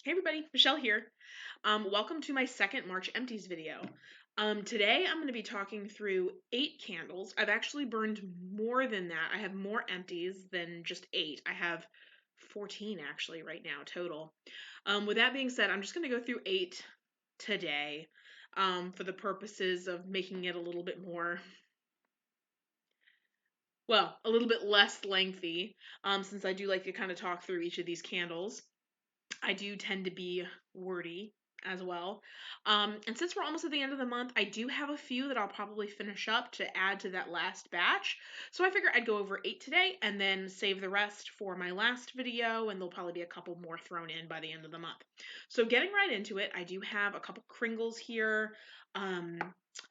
Hey everybody, Michelle here. Welcome to my second March Empties video. Today I'm going to be talking through 8 candles. I've actually burned more than that. I have more empties than just 8. I have 14 actually right now total. With that being said, I'm just going to go through 8 today for the purposes of making it a little bit more, well, a little bit less lengthy, since I do like to kind of talk through each of these candles. I do tend to be wordy as well. And since we're almost at the end of the month, I do have a few that I'll probably finish up to add to that last batch. So I figure I'd go over 8 today and then save the rest for my last video, and there'll probably be a couple more thrown in by the end of the month. So getting right into it, I do have a couple Kringles here, um,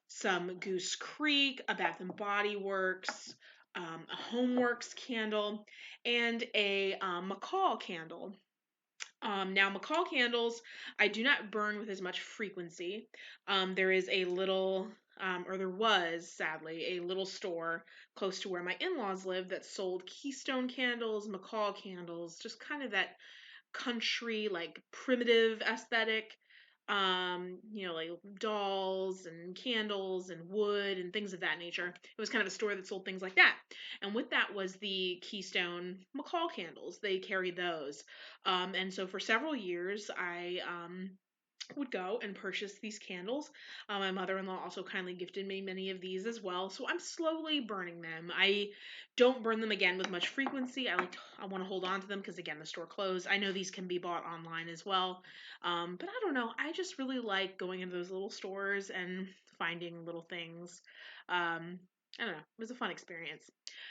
some Goose Creek, a Bath and Body Works, a Homeworks candle, and a McCall candle. Now, McCall candles, I do not burn with as much frequency. There is a little, or there was, sadly, a little store close to where my in-laws live that sold Keystone candles, McCall candles, just kind of that country, like primitive aesthetic. Like dolls and candles and wood and things of that nature. It was kind of a store that sold things like that. And with that was the Keystone McCall candles. They carried those. And so for several years, I would go and purchase these candles. My mother-in-law also kindly gifted me many of these as well, so I'm slowly burning them. I don't burn them again with much frequency. I want to hold on to them because again the store closed. I know these can be bought online as well, but I don't know. I just really like going into those little stores and finding little things. I don't know. It was a fun experience.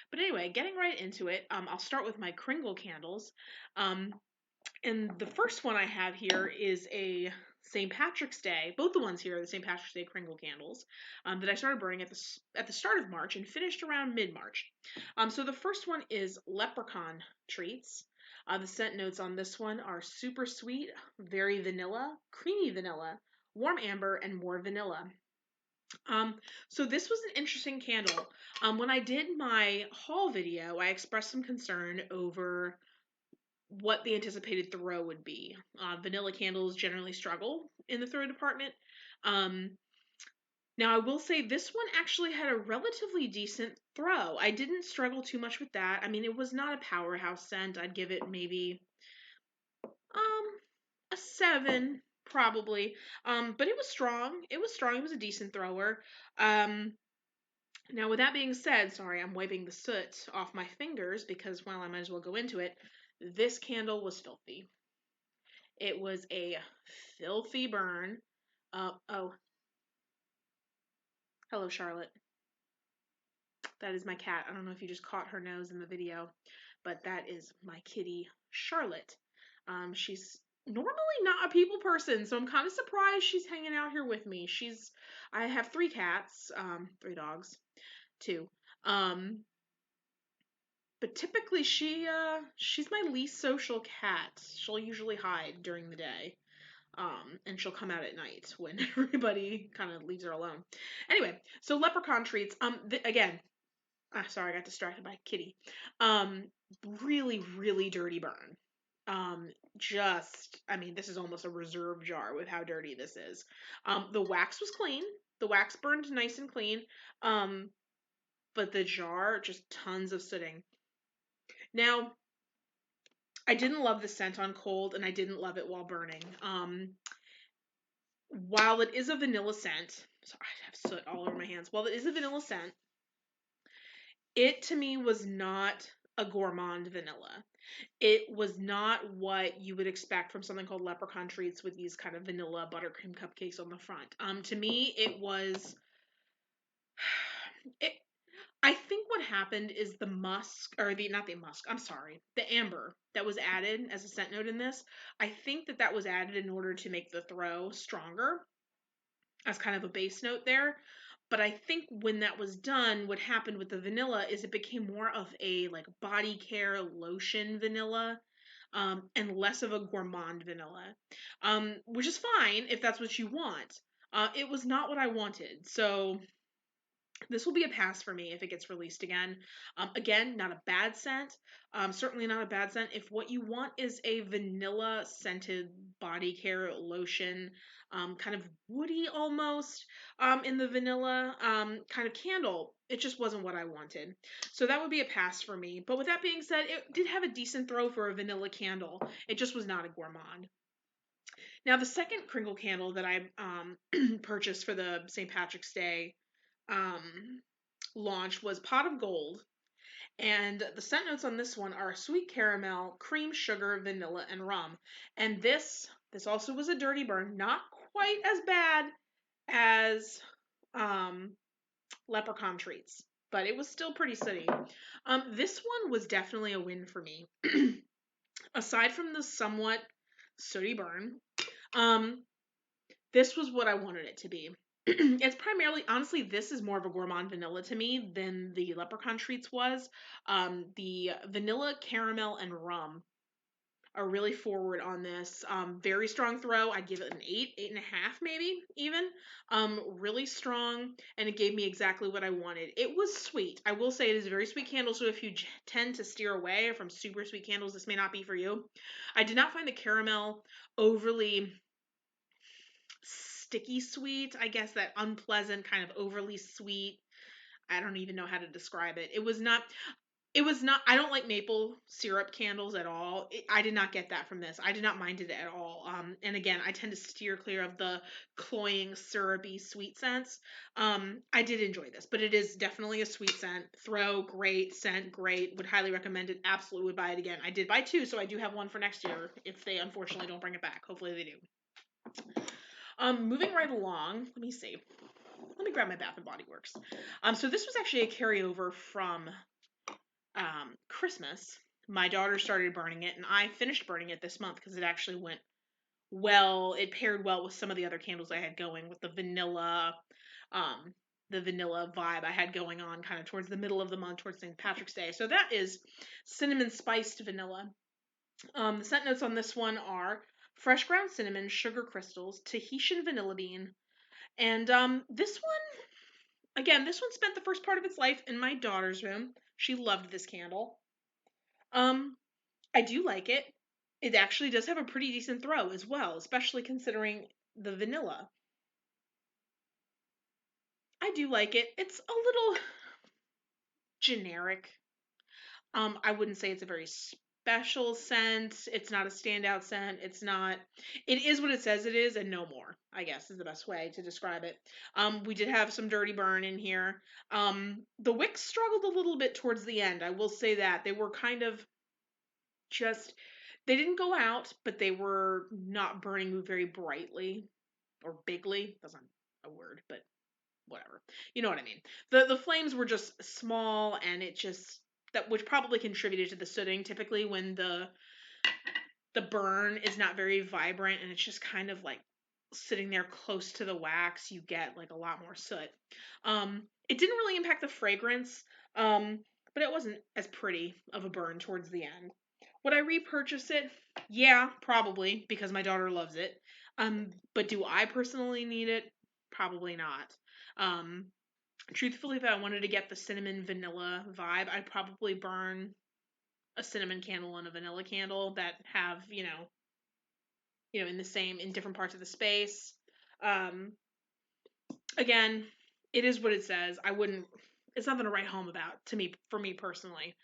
But anyway, getting right into it, I'll start with my Kringle candles. Um, and the first one I have here is a St. Patrick's Day. Both the ones here are the St. Patrick's Day Kringle candles that I started burning at the start of March and finished around mid-March. So the first one is Leprechaun Treats. The scent notes on this one are super sweet, very vanilla, creamy vanilla, warm amber, and more vanilla. So this was an interesting candle. When I did my haul video, I expressed some concern over what the anticipated throw would be. Vanilla candles generally struggle in the throw department. Um, Now, I will say this one actually had a relatively decent throw. I didn't struggle too much with that. I mean, it was not a powerhouse scent. I'd give it maybe um, a 7, probably. But it was strong. It was strong. It was a decent thrower. Now, with that being said, sorry, I'm wiping the soot off my fingers because, well, I might as well go into it. This candle was filthy. It was a filthy burn. Oh, hello, Charlotte. That is my cat. I don't know if you just caught her nose in the video, but that is my kitty, Charlotte. She's normally not a people person, so I'm kind of surprised she's hanging out here with me. I have 3 cats, 3 dogs, 2. Um, but typically she's my least social cat. She'll usually hide during the day. And she'll come out at night when everybody kind of leaves her alone. Anyway, so leprechaun treats. Again, sorry, I got distracted by Kitty. Really, really dirty burn. I mean, this is almost a reserve jar with how dirty this is. The wax was clean. The wax burned nice and clean. Um, but the jar, just tons of sooting. Now, I didn't love the scent on cold, and I didn't love it while burning. While it is a vanilla scent, sorry, I have soot all over my hands. While it is a vanilla scent, it to me was not a gourmand vanilla. It was not what you would expect from something called leprechaun treats with these kind of vanilla buttercream cupcakes on the front. To me, it was. It, I think what happened is the musk, or the not the musk. I'm sorry, the amber that was added as a scent note in this. I think that was added in order to make the throw stronger as kind of a base note there. But I think when that was done, what happened with the vanilla is it became more of a like body care lotion vanilla, and less of a gourmand vanilla, which is fine if that's what you want. It was not what I wanted. So This will be a pass for me if it gets released again. Again, not a bad scent. Certainly not a bad scent. If what you want is a vanilla scented body care lotion, kind of woody almost, in the vanilla kind of candle, it just wasn't what I wanted. So that would be a pass for me. But with that being said, it did have a decent throw for a vanilla candle. It just was not a gourmand. Now, the second crinkle candle that I purchased for the St. Patrick's Day um, launch was Pot of Gold. And the scent notes on this one are sweet caramel, cream, sugar, vanilla, and rum. And this also was a dirty burn, not quite as bad as um, Leprechaun Treats, but it was still pretty sooty. This one was definitely a win for me. Aside from the somewhat sooty burn, um, this was what I wanted it to be. It's primarily, honestly, this is more of a gourmand vanilla to me than the Leprechaun Treats was. The vanilla, caramel, and rum are really forward on this. Very strong throw. I'd give it an 8, 8.5 maybe even. Really strong, and it gave me exactly what I wanted. It was sweet. I will say it is a very sweet candle, so if you tend to steer away from super sweet candles, this may not be for you. I did not find the caramel overly sticky sweet, I guess, that unpleasant kind of overly sweet. I don't even know how to describe it. It was not I don't like maple syrup candles at all. I did not get that from this. I did not mind it at all. And again, I tend to steer clear of the cloying, syrupy, sweet scents. I did enjoy this, but it is definitely a sweet scent. Throw, great. Scent, great. Would highly recommend it. Absolutely would buy it again. I did buy two, so I do have one for next year if they unfortunately don't bring it back. Hopefully they do. Moving right along, let me see. Let me grab my Bath and Body Works. So this was actually a carryover from Christmas. My daughter started burning it, and I finished burning it this month because it actually went well. It paired well with some of the other candles I had going with um, the vanilla vibe I had going on kind of towards the middle of the month, towards St. Patrick's Day. So that is cinnamon spiced vanilla. The scent notes on this one are fresh ground cinnamon, sugar crystals, Tahitian vanilla bean, and this one spent the first part of its life in my daughter's room. She loved this candle. Um, I do like it. It actually does have a pretty decent throw as well, especially considering the vanilla. I do like it. It's a little generic. I wouldn't say it's a very special scent. It's not a standout scent. It is what it says it is and no more, I guess is the best way to describe it. We did have some dirty burn in here. The wicks struggled a little bit towards the end. I will say that. They were kind of just, they didn't go out, but they were not burning very brightly or bigly. That's not a word, but whatever. You know what I mean. The flames were just small, and it just, that which probably contributed to the sooting. Typically when the burn is not very vibrant and it's just kind of like sitting there close to the wax, you get like a lot more soot. It didn't really impact the fragrance, but it wasn't as pretty of a burn towards the end. Would I repurchase it? Yeah, probably, because my daughter loves it. But do I personally need it? Probably not. Um, Truthfully, if I wanted to get the cinnamon vanilla vibe, I'd probably burn a cinnamon candle and a vanilla candle that have, in the same, in different parts of the space. Um, Again, it is what it says. I wouldn't. It's nothing to write home about to me, for me personally.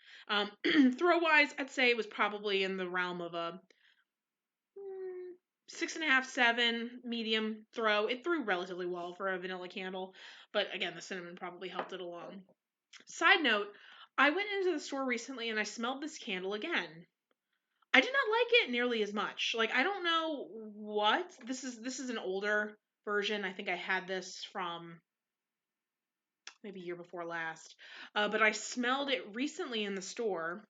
Throw wise, I'd say it was probably in the realm of a 6.5, 7 medium throw. It threw relatively well for a vanilla candle, but again, the cinnamon probably helped it along. Side note, I went into the store recently and I smelled this candle again. I did not like it nearly as much. Like, I don't know what. This is an older version. I think I had this from maybe year before last. But I smelled it recently in the store.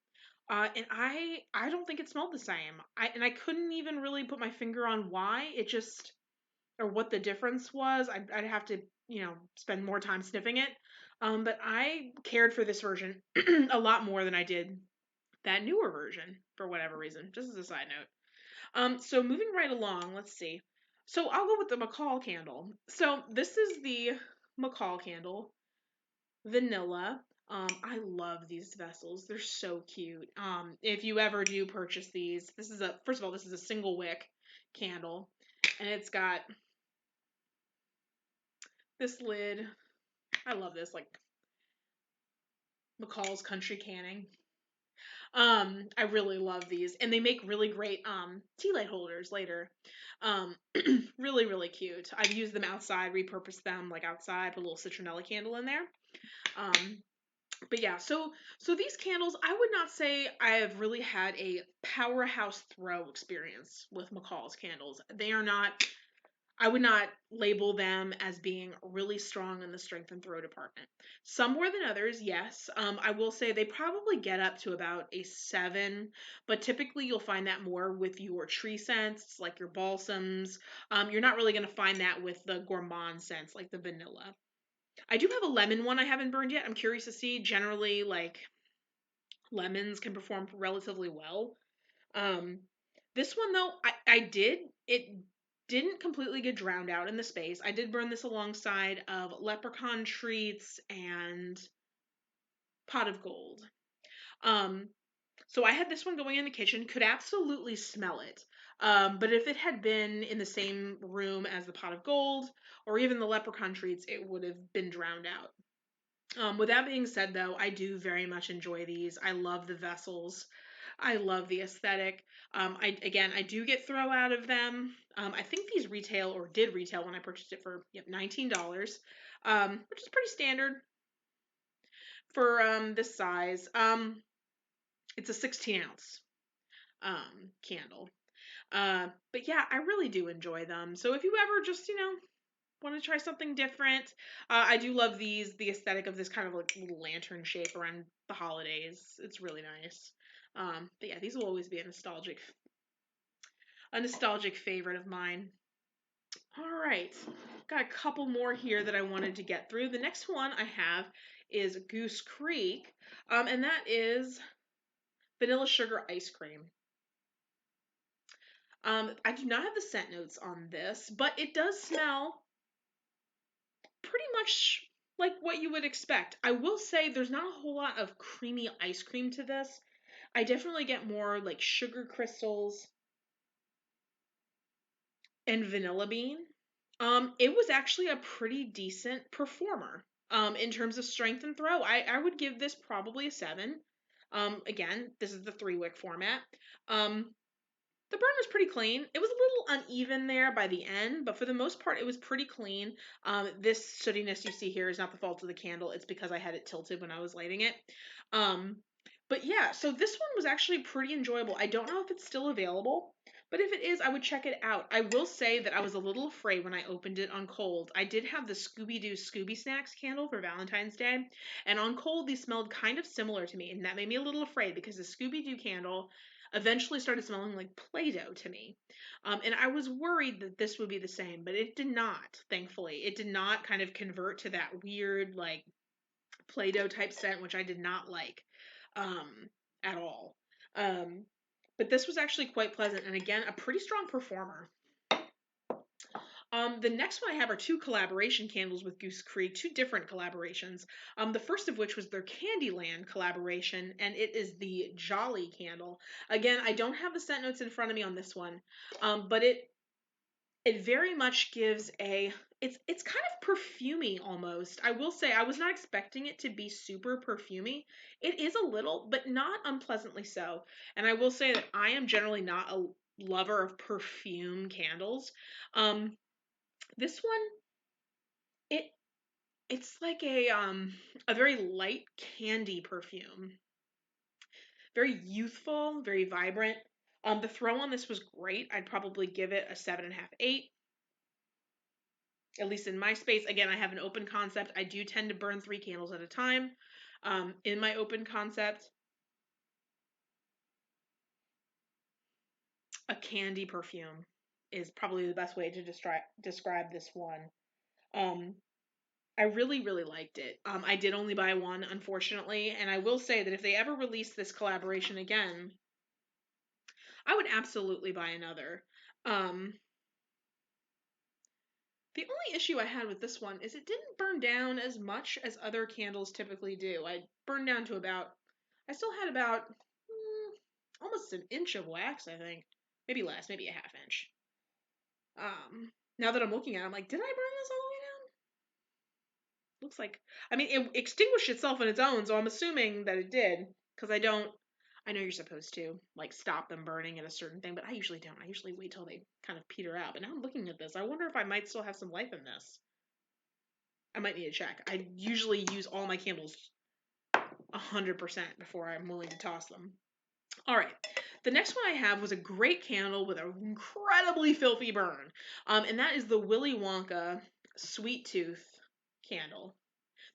And I don't think it smelled the same. I couldn't even really put my finger on why. It just, or what the difference was. I'd have to, spend more time sniffing it. But I cared for this version a lot more than I did that newer version for whatever reason. Just as a side note. So moving right along, let's see. So I'll go with the McCall candle. So this is the McCall candle. vanilla. I love these vessels. They're so cute. If you ever do purchase these, first of all, this is a single wick candle, and it's got this lid. I love this, like McCall's Country Canning. I really love these, and they make really great tea light holders later. Um, really, really cute. I've used them outside, repurposed them like outside, put a little citronella candle in there. Um, but yeah, so these candles, I would not say I have really had a powerhouse throw experience with McCall's candles. They are not. I would not label them as being really strong in the strength and throw department. Some more than others, yes. I will say they probably get up to about a 7, but typically you'll find that more with your tree scents, like your balsams. You're not really going to find that with the gourmand scents, like the vanilla. I do have a lemon one I haven't burned yet. I'm curious to see. Generally, like lemons can perform relatively well. Um, this one though, it didn't completely get drowned out in the space. I did burn this alongside of leprechaun treats and pot of gold. Um, so I had this one going in the kitchen, could absolutely smell it. But if it had been in the same room as the pot of gold or even the leprechaun treats, it would have been drowned out. With that being said, though, I do very much enjoy these. I love the vessels. I love the aesthetic. I do get throw out of them. I think these retail or did retail when I purchased it for $19, which is pretty standard for this size. It's a 16-ounce candle. But yeah, I really do enjoy them. So if you ever just want to try something different. I do love these, the aesthetic of this kind of like little lantern shape around the holidays. It's really nice. But yeah, these will always be a nostalgic favorite of mine. All right, got a couple more here that I wanted to get through. The next one I have is Goose Creek, and that is vanilla sugar ice cream. I do not have the scent notes on this, but it does smell pretty much like what you would expect. I will say there's not a whole lot of creamy ice cream to this. I definitely get more like sugar crystals and vanilla bean. It was actually a pretty decent performer. In terms of strength and throw, I would give this probably a 7. Again, this is the 3-wick format. Um, The burn was pretty clean. It was a little uneven there by the end, but for the most part, it was pretty clean. This sootiness you see here is not the fault of the candle. It's because I had it tilted when I was lighting it. Um, but yeah, so this one was actually pretty enjoyable. I don't know if it's still available, but if it is, I would check it out. I will say that I was a little afraid when I opened it on cold. I did have the Scooby-Doo Scooby Snacks candle for Valentine's Day, and on cold, these smelled kind of similar to me, and that made me a little afraid because the Scooby-Doo candle eventually started smelling like Play-Doh to me. And I was worried that this would be the same, but it did not, thankfully. It did not kind of convert to that weird, like, Play-Doh type scent, which I did not like at all. Um, but this was actually quite pleasant, and again, a pretty strong performer. The next one I have are two collaboration candles with Goose Creek, two different collaborations. The first of which was their Candyland collaboration, and it is the Jolly candle. Again, I don't have the scent notes in front of me on this one, but it very much gives it's kind of perfumey almost. I will say I was not expecting it to be super perfumey. It is a little, but not unpleasantly so. And I will say that I am generally not a lover of perfume candles. This one, it it's like a very light candy perfume. Very youthful, very vibrant. The throw on this was great. I'd probably give it a 7.5, 8. At least in my space. Again, I have an open concept. I do tend to burn 3 candles at a time. In my open concept, a candy perfume is probably the best way to describe this one. Um, I really, really liked it. I did only buy one, unfortunately, and I will say that if they ever release this collaboration again, I would absolutely buy another. Um, The only issue I had with this one is it didn't burn down as much as other candles typically do. I burned down to I still had about almost an inch of wax, I think. Maybe less, maybe a half inch. Now that I'm looking at it, I'm like, did I burn this all the way down? Looks like, I mean, it extinguished itself on its own, so I'm assuming that it did, because I know you're supposed to, like, stop them burning at a certain thing, but I usually don't. I usually wait till they kind of peter out. But now I'm looking at this. I wonder if I might still have some life in this. I might need to check. I usually use all my candles 100% before I'm willing to toss them. All right. The next one I have was a great candle with an incredibly filthy burn. And that is the Willy Wonka Sweet Tooth candle.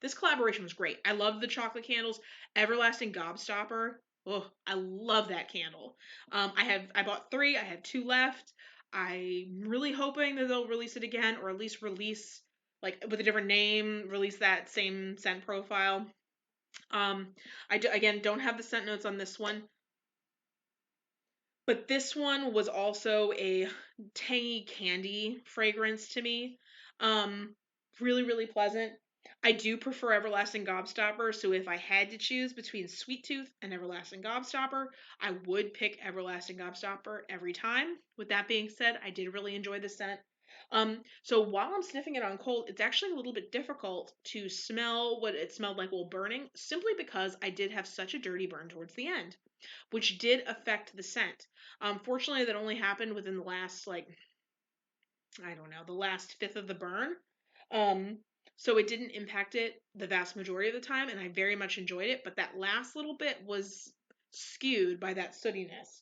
This collaboration was great. I love the chocolate candles. Everlasting Gobstopper. Oh, I love that candle. I bought 3. I had 2 left. I'm really hoping that they'll release it again, or at least release like with a different name, release that same scent profile. Again don't have the scent notes on this one, but this one was also a tangy candy fragrance to me. Um, Really, really pleasant. I do prefer Everlasting Gobstopper, so if I had to choose between Sweet Tooth and Everlasting Gobstopper, I would pick Everlasting Gobstopper every time. With that being said, I did really enjoy the scent. So while I'm sniffing it on cold, it's actually a little bit difficult to smell what it smelled like while burning, simply because I did have such a dirty burn towards the end, which did affect the scent. Fortunately, that only happened within the last, like, I don't know, the last fifth of the burn. Um, so it didn't impact it the vast majority of the time, and I very much enjoyed it. But that last little bit was skewed by that sootiness.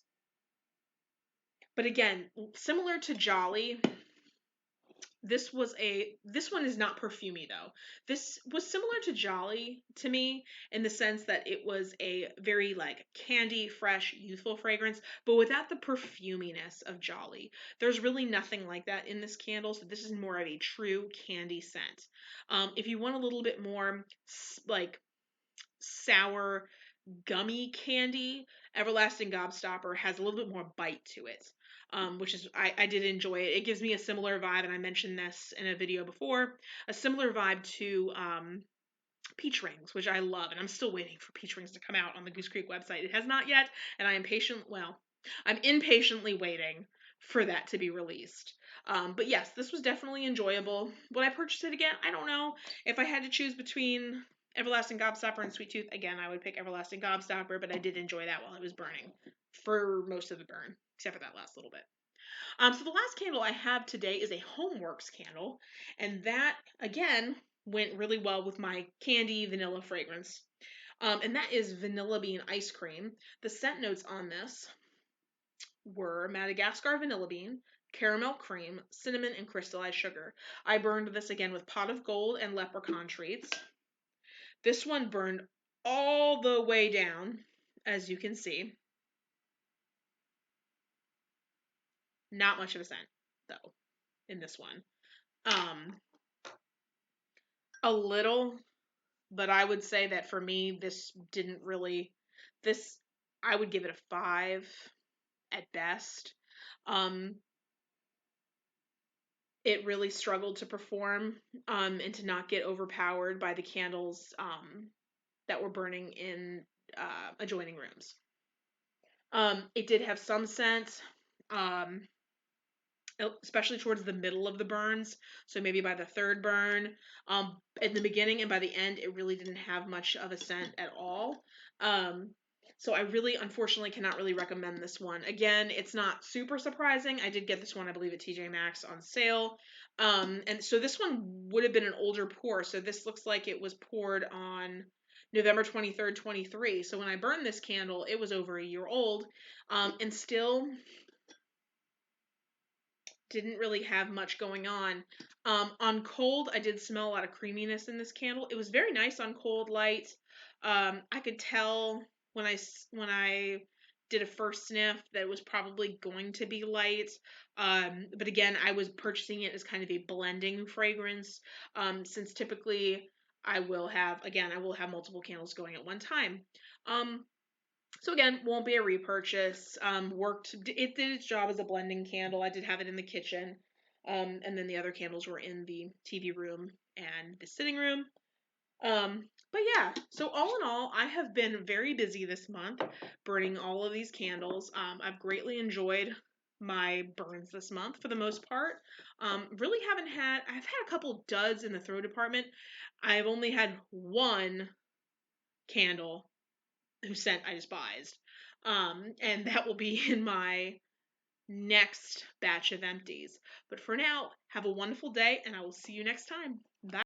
But again, similar to Jolly, this one is not perfumey though. This was similar to Jolly to me in the sense that it was a very like candy, fresh, youthful fragrance, but without the perfuminess of Jolly. There's really nothing like that in this candle, so this is more of a true candy scent. If you want a little bit more like sour gummy candy, Everlasting Gobstopper has a little bit more bite to it, which is I did enjoy it. It gives me a similar vibe, and I mentioned this in a video before, a similar vibe to Peach Rings, which I love, and I'm still waiting for Peach Rings to come out on the Goose Creek website. It has not yet, and I'm impatiently waiting for that to be released. But yes, this was definitely enjoyable. Would I purchase it again? I don't know. If I had to choose between Everlasting Gobstopper and Sweet Tooth, again, I would pick Everlasting Gobstopper, but I did enjoy that while it was burning for most of the burn, except for that last little bit. So the last candle I have today is a Homeworks candle, and that, again, went really well with my candy vanilla fragrance. And that is Vanilla Bean Ice Cream. The scent notes on this were Madagascar vanilla bean, caramel cream, cinnamon, and crystallized sugar. I burned this again with Pot of Gold and Leprechaun Treats. This one burned all the way down, as you can see. Not much of a scent, though, in this one. Um, a little, but I would say that for me, this, I would give it a 5 at best. Um, it really struggled to perform, and to not get overpowered by the candles, that were burning in, adjoining rooms. It did have some scent, um, especially towards the middle of the burns. So maybe by the third burn, in the beginning and by the end, it really didn't have much of a scent at all. Um, so I really, unfortunately, cannot really recommend this one. Again, it's not super surprising. I did get this one, I believe, at TJ Maxx on sale. And so this one would have been an older pour. So this looks like it was poured on November 23rd, 23. So when I burned this candle, it was over a year old, and still didn't really have much going on. On cold, I did smell a lot of creaminess in this candle. It was very nice on cold light. I could tell when I did a first sniff that it was probably going to be light. But again, I was purchasing it as kind of a blending fragrance, since typically I will have multiple candles going at one time. So again, won't be a repurchase. It did its job as a blending candle. I did have it in the kitchen. And then the other candles were in the TV room and the sitting room. But yeah, so all in all, I have been very busy this month burning all of these candles. I've greatly enjoyed my burns this month for the most part. Really I've had a couple duds in the throw department. I've only had one candle whose scent I despised. And that will be in my next batch of empties. But for now, have a wonderful day, and I will see you next time. Bye.